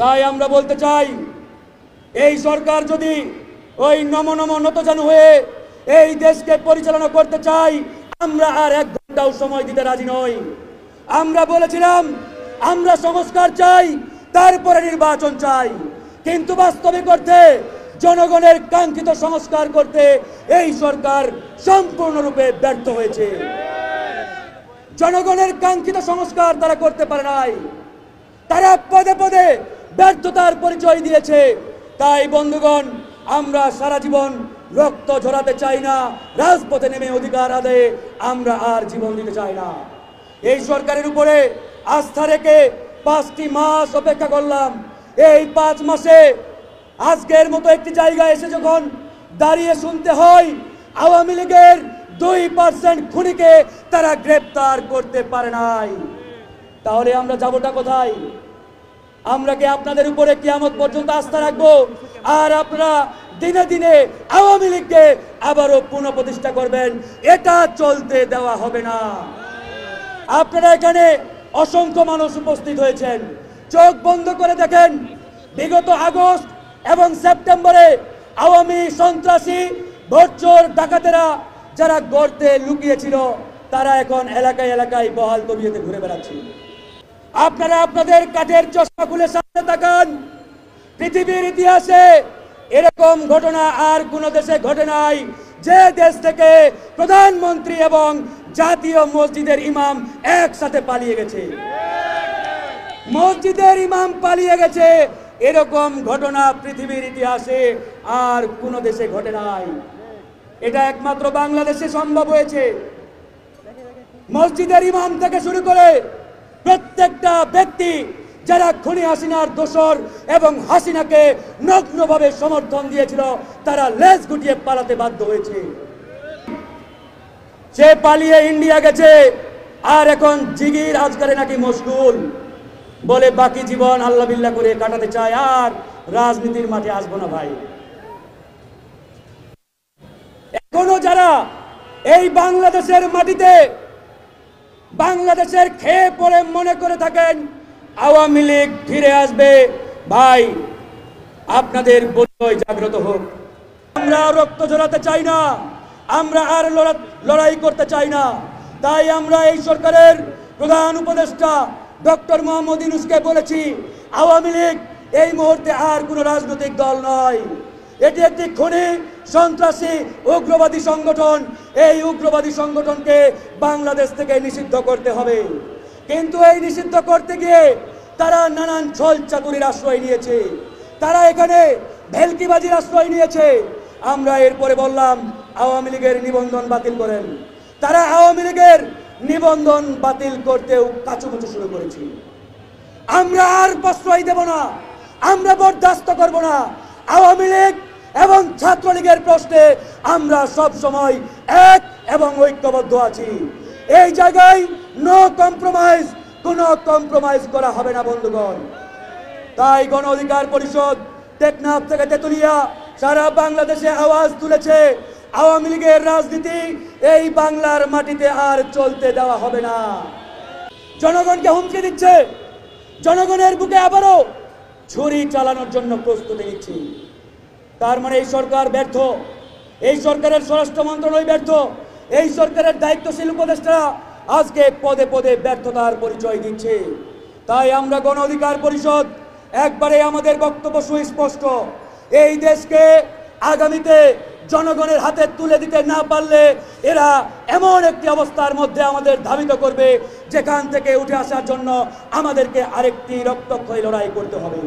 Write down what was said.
তাই আমরা বলতে চাই, এই সরকার যদি ওই নতজানু হয়ে এই দেশকে পরিচালনা করতে চাই, আমরা আর 1 ঘন্টাও সময় দিতে রাজি নই। আমরা বলেছিলাম আমরা সংস্কার চাই, তারপরে নির্বাচন চাই, কিন্তু বাস্তবিক অর্থে জনগণের কাঙ্ক্ষিত সংস্কার করতে এই সরকার সম্পূর্ণরূপে ব্যর্থ হয়েছে। জনগণের কাঙ্ক্ষিত সংস্কার তারা করতে পারে নাই, তারা পদে পদে ব্যর্থতার পরিচয় দিয়েছে। তাই বন্ধুগণ, আমরা সারা জীবন রক্ত ঝরাতে চাই না, রাজপথে নেমে অধিকার আদায়ে আমরা আর জীবন দিতে চাই না। এই সরকারের উপরে আস্থা রেখে 5টি মাস অপেক্ষা করলাম। এই 5 মাসে আজকের মতো একটি জায়গায় এসে যখন দাঁড়িয়ে শুনতে হয় আওয়ামী লীগের 2% খুনিকে তারা গ্রেপ্তার করতে পারে নাই, তাহলে আমরা যাবোটা কোথায়? আমরা কি আপনাদের উপরে কিয়ামত পর্যন্ত আস্থা রাখবো? আর আপনারা দিনে দিনে আওয়ামী লীগকে আবারও পুনঃপ্রতিষ্ঠা করবেন? এটা চলতে দেওয়া হবে না। আপনারা এখানে অসংখ্য মানুষ উপস্থিত হয়েছেন, চোখ বন্ধ করে দেখেন, বিগত আগস্ট এবং সেপ্টেম্বরে আওয়ামী সন্ত্রাসী ভোটচোর ডাকাতেরা যারা গর্তে লুকিয়েছিল, তারা এখন এলাকায় এলাকায় বহাল তবিয়তে ঘুরে বেড়াচ্ছে। আপনারা আপনাদের কাঠের চশমা খুলে সামনে তাকান, পৃথিবীর ইতিহাসে এরকম ঘটনা আর কোন দেশে ঘটে নাই, যে দেশ থেকে প্রধানমন্ত্রী এবং জাতীয় মসজিদের ইমাম একসাথে পালিয়ে গেছে। মসজিদের ইমাম পালিয়ে গেছে, এরকম ঘটনা পৃথিবীর ইতিহাসে আর কোন দেশে ঘটে নাই। এটা একমাত্র বাংলাদেশে সম্ভব হয়েছে। মসজিদের ইমাম থেকে শুরু করে প্রত্যেকটা ব্যক্তি যারা খুনি হাসিনার দোসর এবং হাসিনাকে নগ্নভাবে সমর্থন দিয়েছিল, তারা লেজ গুটিয়ে পালাতে বাধ্য হয়েছে। সে পালিয়ে ইন্ডিয়া গেছে, আর এখন জিগির আজকারে নাকি মশগুল, বলে বাকি জীবন আল্লাহ বিল্লাহ করে কাটাতে চায়, আর রাজনীতির মাঠে আসবো না ভাই। এখনো যারা এই বাংলাদেশের মাটিতে বাংলাদেশের খেয়ে পড়ে মনে করে থাকেন আওয়ামী লীগ ফিরে আসবে, ভাই আপনাদের বোধহয় জাগ্রত হোক। আমরা রক্ত ঝরাতে চাই না, আমরা আর লড়াই করতে চাই না। তাই আমরা এই সরকারের প্রধান উপদেষ্টা ডক্টর মোহাম্মদ ইউনূসকে বলেছি, আওয়ামী লীগ এই মুহূর্তে আর কোনো রাজনৈতিক দল নয়, এটি একটি খুনি সন্ত্রাসী উগ্রবাদী সংগঠন। এই উগ্রবাদী সংগঠনকে বাংলাদেশ থেকে নিষিদ্ধ করতে হবে। কিন্তু এই নিষিদ্ধ করতে গিয়ে তারা নানান ছল চাতুরির আশ্রয় নিয়েছে, তারা এখানে ভেলকিবাজির আশ্রয় নিয়েছে। আমরা এরপরে বললাম আওয়ামী লীগের নিবন্ধন বাতিল করেন। তারা আওয়ামী লীগের নিবন্ধন বাতিল করতেও কাচুমুচু শুরু করেছি। আমরা আর প্রশ্রয় দেব না, আমরা বরদাস্ত করব না। আওয়ামী লীগ এবং ছাত্রলীগের প্রশ্নে আমরা সব সময় এক এবং ঐক্যবদ্ধ আছি। এই জায়গায় নো কম্প্রোমাইজ, কোনো কম্প্রোমাইজ করা হবে না বন্ধুগণ। তাই গণ অধিকার পরিষদ টেকনাফ থেকে তেতুলিয়া সারা বাংলাদেশে আওয়াজ তুলেছে, আওয়ামী লীগের রাজনীতি এই বাংলার মাটিতে আর চলতে দেওয়া হবে না। জনগণকে হুমকি দিচ্ছে, জনগণের বুকে আবারও ছুরি চালানোর জন্য প্রস্তুতি নিচ্ছি। তার মানে এই সরকার ব্যর্থ, এই সরকারের স্বরাষ্ট্র মন্ত্রণালয় ব্যর্থ, এই সরকারের দায়িত্বশীল উপদেষ্টারা আজকে পদে পদে ব্যর্থতার পরিচয় দিচ্ছে। তাই আমরা গণ অধিকার পরিষদ একবারে আমাদের বক্তব্য সুস্পষ্ট, এই দেশকে আগামীতে জনগণের হাতে তুলে দিতে না পারলে এরা এমন একটি অবস্থার মধ্যে আমাদের ধাবিত করবে, যেখান থেকে উঠে আসার জন্য আমাদেরকে আরেকটি রক্তক্ষয়ী লড়াই করতে হবে।